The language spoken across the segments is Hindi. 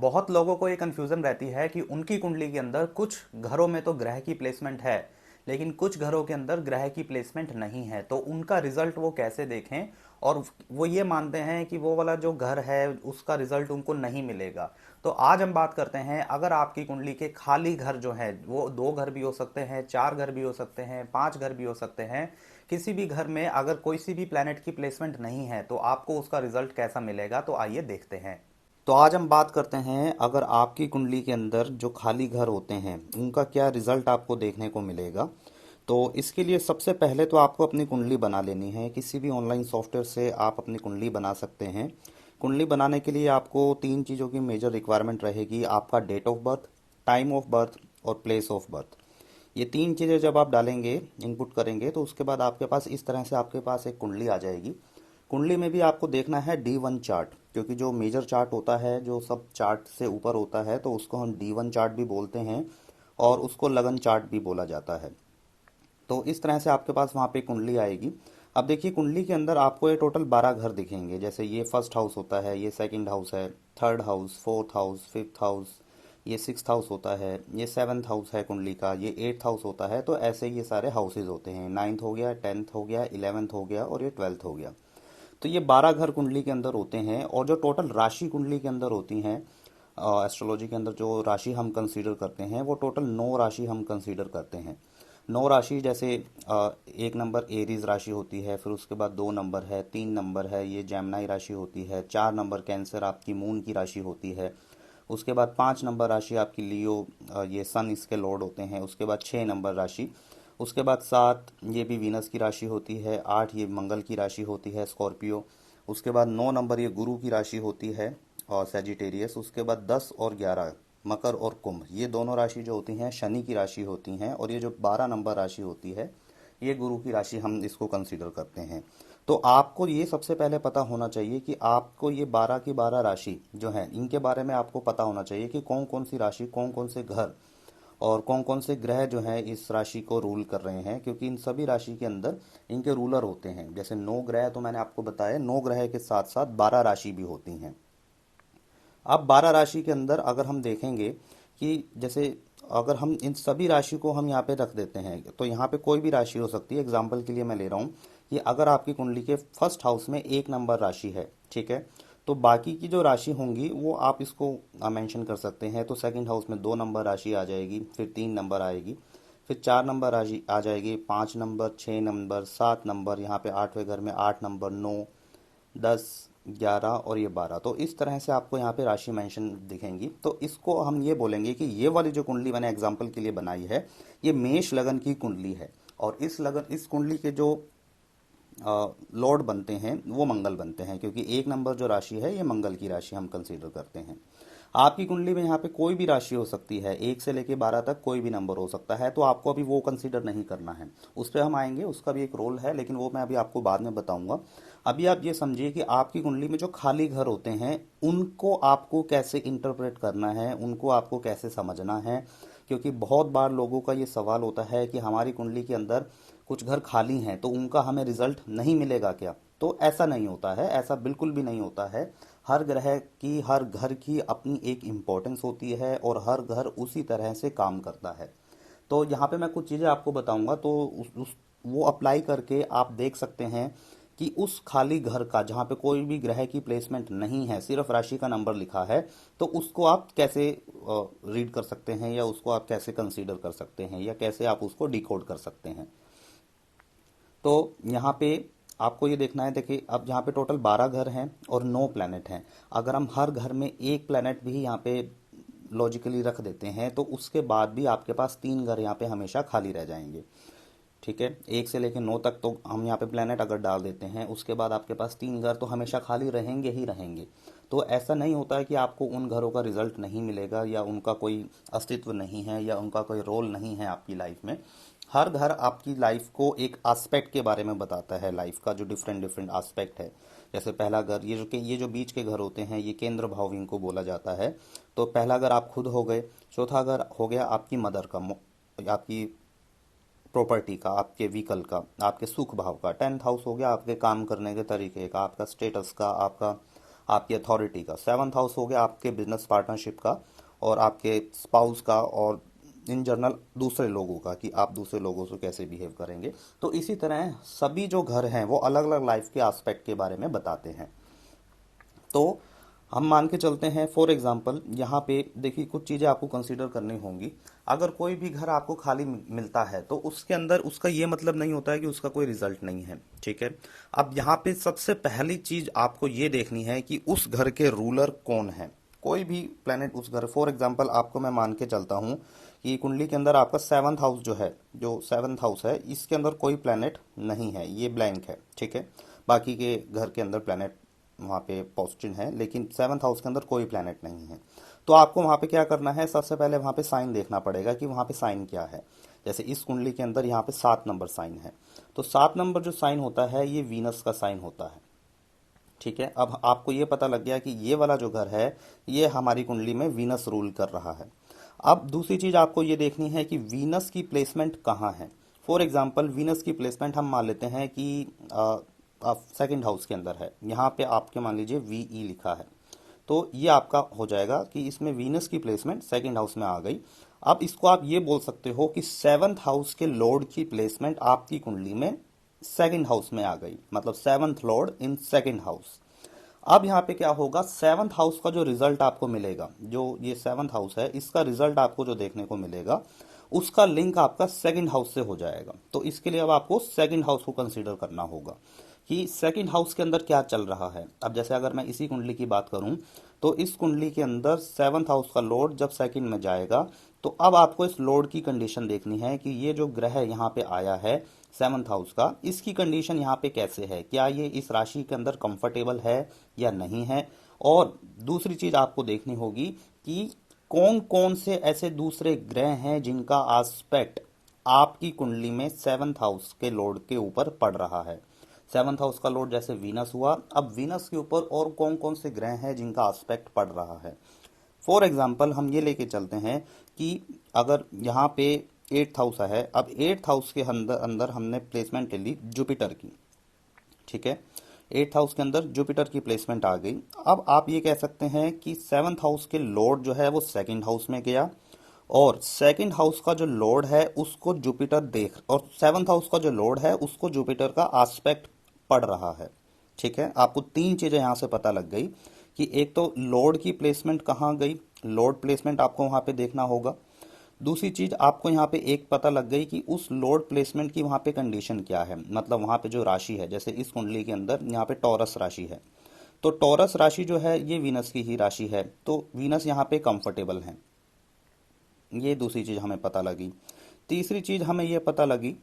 बहुत लोगों को ये कन्फ्यूज़न रहती है कि उनकी कुंडली के अंदर कुछ घरों में तो ग्रह की प्लेसमेंट है, लेकिन कुछ घरों के अंदर ग्रह की प्लेसमेंट नहीं है, तो उनका रिजल्ट वो कैसे देखें। और वो ये मानते हैं कि वो वाला जो घर है उसका रिजल्ट उनको नहीं मिलेगा। तो आज हम बात करते हैं, अगर आपकी कुंडली के खाली घर जो है, वो 2 घर भी हो सकते हैं, 4 घर भी हो सकते हैं, 5 घर भी हो सकते हैं, किसी भी घर में अगर कोई सी भी प्लेनेट की प्लेसमेंट नहीं है तो आपको उसका रिजल्ट कैसा मिलेगा, तो आइए देखते हैं। तो आज हम बात करते हैं, अगर आपकी कुंडली के अंदर जो खाली घर होते हैं उनका क्या रिजल्ट आपको देखने को मिलेगा। तो इसके लिए सबसे पहले तो आपको अपनी कुंडली बना लेनी है। किसी भी ऑनलाइन सॉफ्टवेयर से आप अपनी कुंडली बना सकते हैं। कुंडली बनाने के लिए आपको 3 चीज़ों की मेजर रिक्वायरमेंट रहेगी: आपका date of birth, time of birth और प्लेस ऑफ बर्थ। ये 3 चीज़ें जब आप डालेंगे, इनपुट करेंगे, तो उसके बाद आपके पास इस तरह से आपके पास एक कुंडली आ जाएगी। कुंडली में भी आपको देखना है D1 चार्ट, क्योंकि जो मेजर चार्ट होता है, जो सब चार्ट से ऊपर होता है, तो उसको हम D1 चार्ट भी बोलते हैं और उसको लगन चार्ट भी बोला जाता है। तो इस तरह से आपके पास वहाँ पे कुंडली आएगी। अब देखिए, कुंडली के अंदर आपको ये टोटल 12 घर दिखेंगे। जैसे ये फर्स्ट हाउस होता है, ये सेकंड हाउस है, third house, fourth house, fifth house, ये सिक्स्थ हाउस होता है, ये सेवन्थ हाउस है कुंडली का, ये एट्थ हाउस होता है। तो ऐसे ये सारे हाउसेज होते हैं। नाइन्थ हो गया, टेंथ हो गया, इलेवेंथ हो गया और ये ट्वेल्थ हो गया। तो ये 12 घर कुंडली के अंदर होते हैं। और जो टोटल राशि कुंडली के अंदर होती हैं, एस्ट्रोलॉजी के अंदर जो राशि हम कंसीडर करते हैं, वो टोटल 9 राशि हम कंसीडर करते हैं। 9 राशि जैसे 1 नंबर एरीज राशि होती है, फिर उसके बाद 2 नंबर है, 3 नंबर है, ये जैमनाई राशि होती है, 4 नंबर कैंसर आपकी मून की राशि होती है। उसके बाद 5 नंबर राशि आपकी लियो, ये सन इसके लॉर्ड होते हैं। उसके बाद 6 नंबर राशि, उसके बाद 7 ये भी वीनस की राशि होती है, 8 ये मंगल की राशि होती है, स्कॉर्पियो। उसके बाद 9 नंबर ये गुरु की राशि होती है और सेजिटेरियस। उसके बाद 10 और 11 मकर और कुंभ, ये दोनों राशि जो होती हैं शनि की राशि होती हैं। और ये जो 12 नंबर राशि होती है, ये गुरु की राशि हम इसको कंसीडर करते हैं। तो आपको ये सबसे पहले पता होना चाहिए कि आपको ये 12 की 12 राशि जो है, इनके बारे में आपको पता होना चाहिए कि कौन कौन सी राशि, कौन कौन से घर और कौन कौन से ग्रह जो हैं इस राशि को रूल कर रहे हैं। क्योंकि इन सभी राशि के अंदर इनके रूलर होते हैं। जैसे 9 ग्रह तो मैंने आपको बताया, 9 ग्रह के साथ साथ 12 राशि भी होती हैं। अब 12 राशि के अंदर अगर हम देखेंगे कि जैसे अगर हम इन सभी राशि को हम यहाँ पे रख देते हैं, तो यहाँ पे कोई भी राशि हो सकती है। एग्जाम्पल के लिए मैं ले रहा हूँ कि अगर आपकी कुंडली के फर्स्ट हाउस में 1 नंबर राशि है, ठीक है, तो बाकी की जो राशि होंगी वो आप इसको मेंशन कर सकते हैं। तो सेकंड हाउस में 2 नंबर राशि आ जाएगी, फिर 3 नंबर आएगी, फिर 4 नंबर राशि आ जाएगी, 5 नंबर, 6 नंबर, 7 नंबर, यहाँ पे आठवें घर में 8 नंबर, 9, 10, 11 और ये 12। तो इस तरह से आपको यहाँ पे राशि मेंशन दिखेंगी। तो इसको हम ये बोलेंगे कि ये वाली जो कुंडली मैंने एग्जाम्पल के लिए बनाई है, ये मेष लगन की कुंडली है। और इस कुंडली के जो लॉर्ड बनते हैं वो मंगल बनते हैं, क्योंकि 1 नंबर जो राशि है ये मंगल की राशि हम कंसीडर करते हैं। आपकी कुंडली में यहाँ पे कोई भी राशि हो सकती है, 1 से लेके 12 तक कोई भी नंबर हो सकता है। तो आपको अभी वो कंसीडर नहीं करना है, उस पर हम आएंगे, उसका भी एक रोल है, लेकिन वो मैं अभी आपको बाद में बताऊंगा। अभी आप ये समझिए कि आपकी कुंडली में जो खाली घर होते हैं उनको आपको कैसे इंटरप्रेट करना है, उनको आपको कैसे समझना है। क्योंकि बहुत बार लोगों का ये सवाल होता है कि हमारी कुंडली के अंदर कुछ घर खाली हैं तो उनका हमें रिजल्ट नहीं मिलेगा क्या। तो ऐसा नहीं होता है, ऐसा बिल्कुल भी नहीं होता है। हर ग्रह की, हर घर की अपनी एक इम्पोर्टेंस होती है और हर घर उसी तरह से काम करता है। तो यहाँ पे मैं कुछ चीज़ें आपको बताऊंगा, तो वो अप्लाई करके आप देख सकते हैं कि उस खाली घर का, जहाँ पे कोई भी ग्रह की प्लेसमेंट नहीं है, सिर्फ राशि का नंबर लिखा है, तो उसको आप कैसे रीड कर सकते हैं, या उसको आप कैसे कंसीडर कर सकते हैं, या कैसे आप उसको डिकोड कर सकते हैं। तो यहाँ पे आपको ये देखना है। देखिए, अब यहाँ पे टोटल 12 घर हैं और 9 प्लैनेट हैं। अगर हम हर घर में एक प्लैनेट भी यहाँ पे लॉजिकली रख देते हैं, तो उसके बाद भी आपके पास 3 घर यहाँ पे हमेशा खाली रह जाएंगे। ठीक है, 1 से लेकर 9 तक तो हम यहाँ पे प्लेनेट अगर डाल देते हैं, उसके बाद आपके पास 3 घर तो हमेशा खाली रहेंगे ही रहेंगे। तो ऐसा नहीं होता है कि आपको उन घरों का रिजल्ट नहीं मिलेगा, या उनका कोई अस्तित्व नहीं है, या उनका कोई रोल नहीं है आपकी लाइफ में। हर घर आपकी लाइफ को एक एस्पेक्ट के बारे में बताता है, लाइफ का जो डिफरेंट डिफरेंट एस्पेक्ट है। जैसे पहला घर, ये जो बीच के घर होते हैं, ये केंद्र भाव इनको बोला जाता है। तो पहला घर आप खुद हो गए, चौथा घर हो गया आपकी मदर का, आपकी प्रॉपर्टी का, आपके व्हीकल का, आपके सुख भाव का। 10th हाउस हो गया आपके काम करने के तरीके का, आपका स्टेटस का, आपका आपकी अथॉरिटी का। सेवन्थ हाउस हो गया आपके बिजनेस पार्टनरशिप का और आपके स्पाउस का और इन जनरल दूसरे लोगों का, कि आप दूसरे लोगों से कैसे बिहेव करेंगे। तो इसी तरह सभी जो घर हैं वो अलग अलग लाइफ के एस्पेक्ट के बारे में बताते हैं। तो हम मान के चलते हैं फॉर एग्जांपल, यहाँ पे देखिए कुछ चीज़ें आपको कंसीडर करनी होंगी। अगर कोई भी घर आपको खाली मिलता है तो उसके अंदर उसका ये मतलब नहीं होता है कि उसका कोई रिजल्ट नहीं है, ठीक है। अब यहाँ पे सबसे पहली चीज आपको ये देखनी है कि उस घर के रूलर कौन है। कोई भी प्लेनेट उस घर, फॉर एग्जांपल आपको मैं मान के चलता हूँ कि कुंडली के अंदर आपका सेवन्थ हाउस जो है, जो सेवन्थ हाउस है इसके अंदर कोई प्लेनेट नहीं है, ये ब्लैंक है, ठीक है। बाकी के घर के अंदर प्लेनेट वहाँ पे पॉजिटिव है, लेकिन सेवन्थ हाउस के अंदर कोई प्लेनेट नहीं है। तो आपको वहाँ पे क्या करना है, सबसे पहले वहाँ पे साइन देखना पड़ेगा कि वहाँ पे साइन क्या है। जैसे इस कुंडली के अंदर यहाँ पे 7 नंबर साइन है, तो 7 नंबर जो साइन होता है ये वीनस का साइन होता है, ठीक है। अब आपको ये पता लग गया कि ये वाला जो घर है ये हमारी कुंडली में वीनस रूल कर रहा है। अब दूसरी चीज आपको ये देखनी है कि वीनस की प्लेसमेंट कहाँ है। फॉर एग्जाम्पल वीनस की प्लेसमेंट हम मान लेते हैं कि सेकंड हाउस के अंदर है, यहाँ पे आपके मान लीजिए VE लिखा है, तो ये आपका हो जाएगा कि इसमें वीनस की प्लेसमेंट सेकंड हाउस में आ गई। अब इसको आप ये बोल सकते हो कि सेवन्थ हाउस के लॉर्ड की प्लेसमेंट आपकी कुंडली में सेकंड हाउस में आ गई, मतलब seventh Lord in second house. अब यहाँ पे क्या होगा, सेवन्थ हाउस का जो रिजल्ट आपको मिलेगा, जो ये सेवन्थ हाउस है इसका रिजल्ट आपको जो देखने को मिलेगा उसका लिंक आपका सेकंड हाउस से हो जाएगा। तो इसके लिए अब आपको सेकंड हाउस को कंसीडर करना होगा कि सेकंड हाउस के अंदर क्या चल रहा है। अब जैसे अगर मैं इसी कुंडली की बात करूं तो इस कुंडली के अंदर सेवन्थ हाउस का लॉर्ड जब सेकंड में जाएगा तो अब आपको इस लॉर्ड की कंडीशन देखनी है कि ये जो ग्रह यहाँ पे आया है सेवन्थ हाउस का, इसकी कंडीशन यहाँ पे कैसे है, क्या ये इस राशि के अंदर कंफर्टेबल है या नहीं है। और दूसरी चीज आपको देखनी होगी कि कौन कौन से ऐसे दूसरे ग्रह हैं जिनका आस्पेक्ट आपकी कुंडली में सेवन्थ हाउस के लॉर्ड के ऊपर पड़ रहा है। सेवन्थ हाउस का लॉर्ड जैसे वीनस हुआ, अब वीनस के ऊपर और कौन कौन से ग्रह हैं जिनका आस्पेक्ट पड़ रहा है। फॉर एग्जाम्पल हम ये लेके चलते हैं कि अगर यहाँ पे एट्थ हाउस है, अब एट्थ हाउस के अंदर अंदर हमने प्लेसमेंट ले ली जुपिटर की, ठीक है। एट्थ हाउस के अंदर जुपिटर की प्लेसमेंट आ गई। अब आप ये कह सकते हैं कि सेवन्थ हाउस के लॉर्ड जो है वो सेकंड हाउस में गया और सेकंड हाउस का जो लॉर्ड है उसको जुपिटर देख, और सेवन्थ हाउस का जो लॉर्ड है उसको जुपिटर का आस्पेक्ट पड़ रहा है, ठीक है। आपको तीन चीजें यहां से पता लग गई कि एक तो लॉर्ड की प्लेसमेंट कहाँ गई, लॉर्ड प्लेसमेंट आपको वहां पे देखना होगा। दूसरी चीज आपको यहाँ पे एक पता लग गई कि उस लॉर्ड प्लेसमेंट की वहां पे कंडीशन क्या है, मतलब वहां पे जो राशि है, जैसे इस कुंडली के अंदर यहाँ पे टॉरस राशि है, तो टॉरस राशि जो है ये वीनस की ही राशि है, तो वीनस यहाँ पे कंफर्टेबल है। ये दूसरी चीज हमें पता लगी। तीसरी चीज हमें ये पता लगी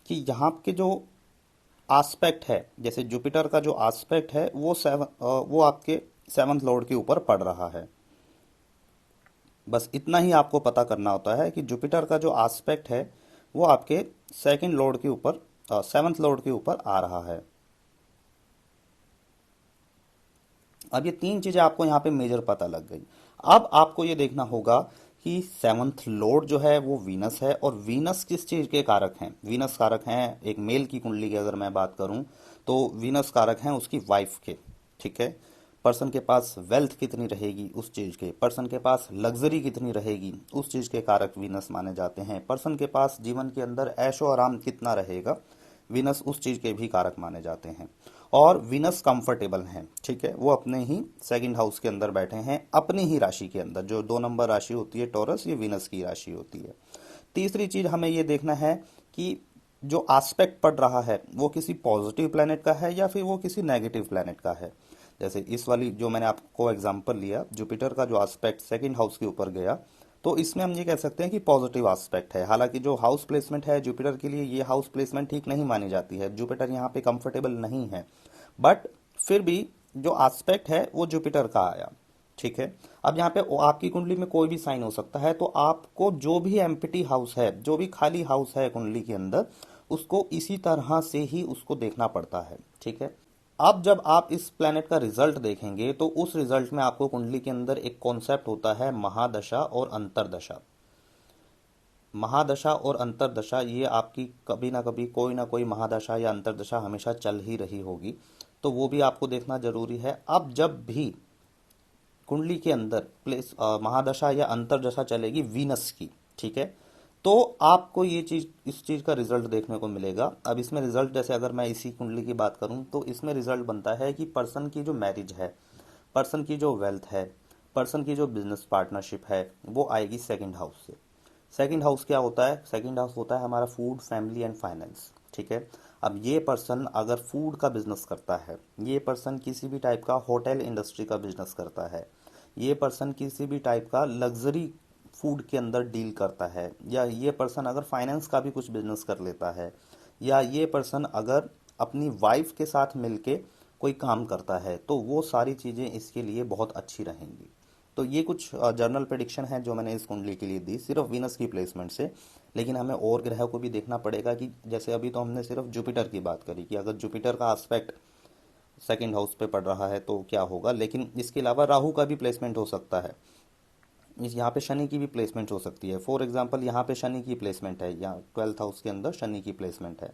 कि यहाँ के जो आस्पेक्ट है, जैसे जुपिटर का जो आस्पेक्ट है वो आपके सेवन्थ लॉर्ड के ऊपर पड़ रहा है। बस इतना ही आपको पता करना होता है कि जुपिटर का जो आस्पेक्ट है वो आपके सेकंड लॉर्ड के ऊपर, सेवन्थ लॉर्ड के ऊपर आ रहा है। अब ये तीन चीजें आपको यहाँ पे मेजर पता लग गई। अब आपको ये देखना होगा कि सेवन्थ लॉर्ड जो है वो वीनस है, और वीनस किस चीज के कारक हैं। वीनस कारक हैं एक मेल की कुंडली की अगर मैं बात करूं तो वीनस कारक हैं उसकी वाइफ के, ठीक है। पर्सन के पास वेल्थ कितनी रहेगी उस चीज के, पर्सन के पास लग्जरी कितनी रहेगी उस चीज के कारक वीनस माने जाते हैं, पर्सन के पास जीवन के अंदर ऐशो आराम कितना रहेगा वीनस उस चीज के भी कारक माने जाते हैं। और वीनस कंफर्टेबल हैं, ठीक है, वो अपने ही सेकंड हाउस के अंदर बैठे हैं, अपनी ही राशि के अंदर। जो 2 नंबर राशि होती है टॉरस, ये वीनस की राशि होती है। तीसरी चीज हमें ये देखना है कि जो एस्पेक्ट पड़ रहा है वो किसी पॉजिटिव प्लेनेट का है या फिर वो किसी नेगेटिव प्लेनेट का है। जैसे इस वाली जो मैंने आपको एग्जांपल लिया, जुपिटर का जो एस्पेक्ट सेकंड हाउस के ऊपर गया, तो इसमें हम ये कह सकते हैं कि पॉजिटिव एस्पेक्ट है। हालांकि जो हाउस प्लेसमेंट है जुपिटर के लिए, ये हाउस प्लेसमेंट ठीक नहीं मानी जाती है, जुपिटर यहाँ पे कंफर्टेबल नहीं है, बट फिर भी जो एस्पेक्ट है वो जुपिटर का आया, ठीक है। अब यहाँ पे आपकी कुंडली में कोई भी साइन हो सकता है, तो आपको जो भी एम्प्टी हाउस है, जो भी खाली हाउस है कुंडली के अंदर, उसको इसी तरह से ही उसको देखना पड़ता है, ठीक है। अब जब आप इस प्लेनेट का रिजल्ट देखेंगे तो उस रिजल्ट में आपको कुंडली के अंदर एक कॉन्सेप्ट होता है महादशा और अंतरदशा। महादशा और अंतरदशा, ये आपकी कभी ना कभी कोई ना कोई महादशा या अंतरदशा हमेशा चल ही रही होगी, तो वो भी आपको देखना जरूरी है। अब जब भी कुंडली के अंदर महादशा या अंतरदशा चलेगी वीनस की, ठीक है, तो आपको ये चीज, इस चीज का रिजल्ट देखने को मिलेगा। अब इसमें रिजल्ट, जैसे अगर मैं इसी कुंडली की बात करूं तो इसमें रिजल्ट बनता है कि पर्सन की जो मैरिज है, पर्सन की जो वेल्थ है, पर्सन की जो बिजनेस पार्टनरशिप है, वो आएगी सेकंड हाउस से। सेकंड हाउस क्या होता है? सेकंड हाउस होता है हमारा फूड, फैमिली एंड फाइनेंस, ठीक है। अब ये पर्सन अगर फूड का बिजनेस करता है, ये पर्सन किसी भी टाइप का होटल इंडस्ट्री का बिजनेस करता है, ये पर्सन किसी भी टाइप का लग्जरी फूड के अंदर डील करता है, या ये पर्सन अगर फाइनेंस का भी कुछ बिजनेस कर लेता है, या ये पर्सन अगर अपनी वाइफ के साथ मिलके कोई काम करता है, तो वो सारी चीज़ें इसके लिए बहुत अच्छी रहेंगी। तो ये कुछ जर्नल प्रेडिक्शन है जो मैंने इस कुंडली के लिए दी, सिर्फ वीनस की प्लेसमेंट से। लेकिन हमें और ग्रह को भी देखना पड़ेगा कि जैसे अभी तो हमने सिर्फ जुपिटर की बात करी कि अगर जुपिटर का एस्पेक्ट सेकंड हाउस पे पड़ रहा है तो क्या होगा, लेकिन इसके अलावा राहु का भी प्लेसमेंट हो सकता है, इस यहाँ पे शनि की भी प्लेसमेंट हो सकती है। फॉर एग्जांपल यहाँ पे शनि की प्लेसमेंट है, यहाँ 12th हाउस के अंदर शनि की प्लेसमेंट है,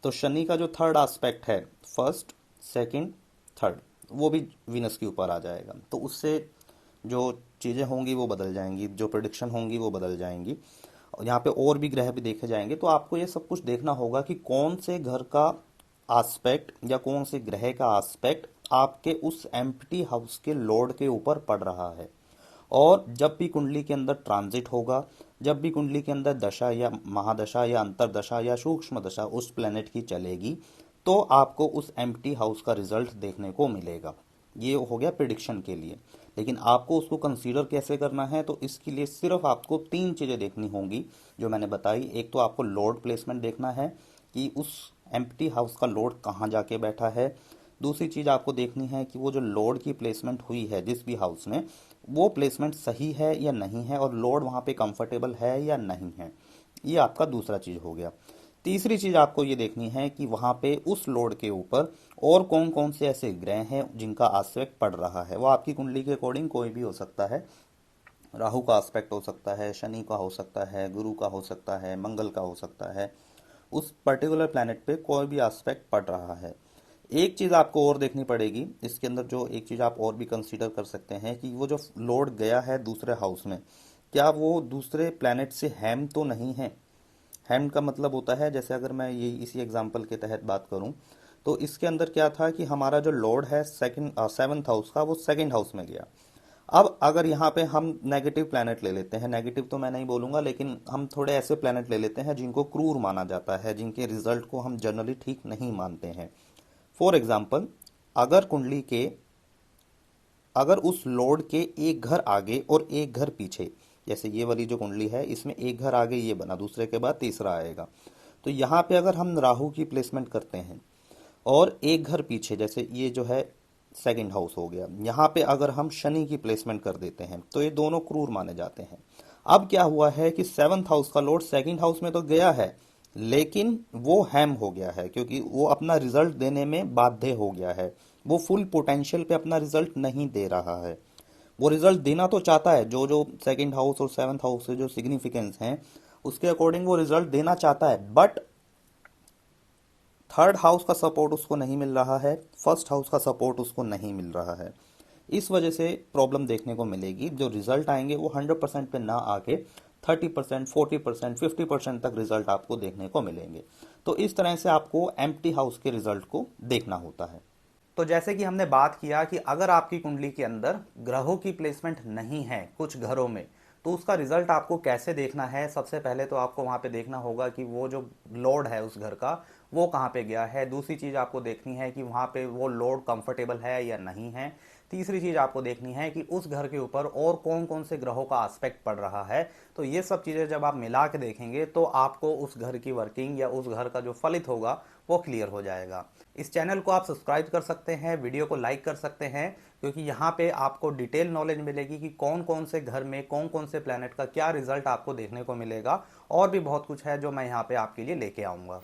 तो शनि का जो थर्ड एस्पेक्ट है, फर्स्ट, सेकंड, थर्ड, वो भी वीनस के ऊपर आ जाएगा। तो उससे जो चीज़ें होंगी वो बदल जाएंगी, जो प्रिडिक्शन होंगी वो बदल जाएंगी। और यहाँ पे और भी ग्रह भी देखे जाएंगे। तो आपको ये सब कुछ देखना होगा कि कौन से घर का एस्पेक्ट या कौन से ग्रह का एस्पेक्ट आपके उस एम्प्टी हाउस के लॉर्ड के ऊपर पड़ रहा है। और जब भी कुंडली के अंदर ट्रांजिट होगा, जब भी कुंडली के अंदर दशा या महादशा या अंतरदशा या सूक्ष्म दशा उस प्लेनेट की चलेगी, तो आपको उस एम्प्टी हाउस का रिजल्ट देखने को मिलेगा। ये हो गया प्रिडिक्शन के लिए। लेकिन आपको उसको कंसीडर कैसे करना है, तो इसके लिए सिर्फ आपको 3 चीज़ें देखनी होंगी जो मैंने बताई। एक तो आपको लॉर्ड प्लेसमेंट देखना है कि उस एम्प्टी हाउस का लॉर्ड कहाँ जाके बैठा है। दूसरी चीज़ आपको देखनी है कि वो जो लॉर्ड की प्लेसमेंट हुई है जिस भी हाउस में, वो प्लेसमेंट सही है या नहीं है, और लॉर्ड वहाँ पे कंफर्टेबल है या नहीं है। ये आपका दूसरा चीज़ हो गया। तीसरी चीज़ आपको ये देखनी है कि वहाँ पे उस लॉर्ड के ऊपर और कौन कौन से ऐसे ग्रह हैं जिनका आस्पेक्ट पड़ रहा है। वो आपकी कुंडली के अकॉर्डिंग कोई भी हो सकता है, राहु का आस्पेक्ट हो सकता है, शनि का हो सकता है, गुरु का हो सकता है, मंगल का हो सकता है। उस पर्टिकुलर प्लैनेट पे कोई भी आस्पेक्ट पड़ रहा है। एक चीज़ आपको और देखनी पड़ेगी इसके अंदर, जो एक चीज़ आप और भी कंसीडर कर सकते हैं कि वो जो लॉर्ड गया है दूसरे हाउस में, क्या वो दूसरे प्लैनेट से हैम तो नहीं है। हैम का मतलब होता है, जैसे अगर मैं ये इसी एग्जांपल के तहत बात करूं, तो इसके अंदर क्या था कि हमारा जो लॉर्ड है सेवन्थ हाउस का, वो सेकंड हाउस में गया। अब अगर यहाँ पे हम नेगेटिव प्लैनेट ले लेते हैं, नेगेटिव तो मैं नहीं बोलूंगा, लेकिन हम थोड़े ऐसे प्लैनेट ले लेते हैं जिनको क्रूर माना जाता है, जिनके रिजल्ट को हम जनरली ठीक नहीं मानते हैं। फॉर एग्जाम्पल, अगर कुंडली के, अगर उस लॉर्ड के एक घर आगे और एक घर पीछे, जैसे ये वाली जो कुंडली है इसमें एक घर आगे ये बना, दूसरे के बाद तीसरा आएगा, तो यहाँ पे अगर हम राहु की प्लेसमेंट करते हैं और एक घर पीछे, जैसे ये जो है सेकंड हाउस हो गया, यहाँ पे अगर हम शनि की प्लेसमेंट कर देते हैं तो ये दोनों क्रूर माने जाते हैं। अब क्या हुआ है कि 7th हाउस का लॉर्ड सेकंड हाउस में तो गया है, लेकिन वो हैम हो गया है क्योंकि वो अपना रिजल्ट देने में बाध्य हो गया है। वो फुल पोटेंशियल पे अपना रिजल्ट नहीं दे रहा है। वो रिजल्ट देना तो चाहता है, जो जो सेकंड हाउस और 7th हाउस से जो सिग्निफिकेंस हैं उसके अकॉर्डिंग वो रिजल्ट देना चाहता है, बट थर्ड हाउस का सपोर्ट उसको नहीं मिल रहा है, फर्स्ट हाउस का सपोर्ट उसको नहीं मिल रहा है। इस वजह से प्रॉब्लम देखने को मिलेगी। जो रिजल्ट आएंगे वो 100% पे ना आके 30%, 40%, 50% तक रिजल्ट आपको देखने को मिलेंगे। तो इस तरह से आपको एम्प्टी हाउस के रिजल्ट को देखना होता है। तो जैसे कि हमने बात किया कि अगर आपकी कुंडली के अंदर ग्रहों की प्लेसमेंट नहीं है कुछ घरों में, तो उसका रिजल्ट आपको कैसे देखना है। सबसे पहले तो आपको वहां पे देखना होगा कि वो जो लॉर्ड है उस घर का वो कहाँ पे गया है। दूसरी चीज आपको देखनी है कि वहां पे वो लॉर्ड कंफर्टेबल है या नहीं है। तीसरी चीज आपको देखनी है कि उस घर के ऊपर और कौन कौन से ग्रहों का एस्पेक्ट पड़ रहा है। तो ये सब चीजें जब आप मिला के देखेंगे तो आपको उस घर की वर्किंग या उस घर का जो फलित होगा वो क्लियर हो जाएगा। इस चैनल को आप सब्सक्राइब कर सकते हैं, वीडियो को लाइक कर सकते हैं, क्योंकि यहाँ पे आपको डिटेल नॉलेज मिलेगी कि कौन कौन से घर में कौन कौन से प्लैनेट का क्या रिजल्ट आपको देखने को मिलेगा। और भी बहुत कुछ है जो मैं यहाँ पे आपके लिए लेके आऊँगा।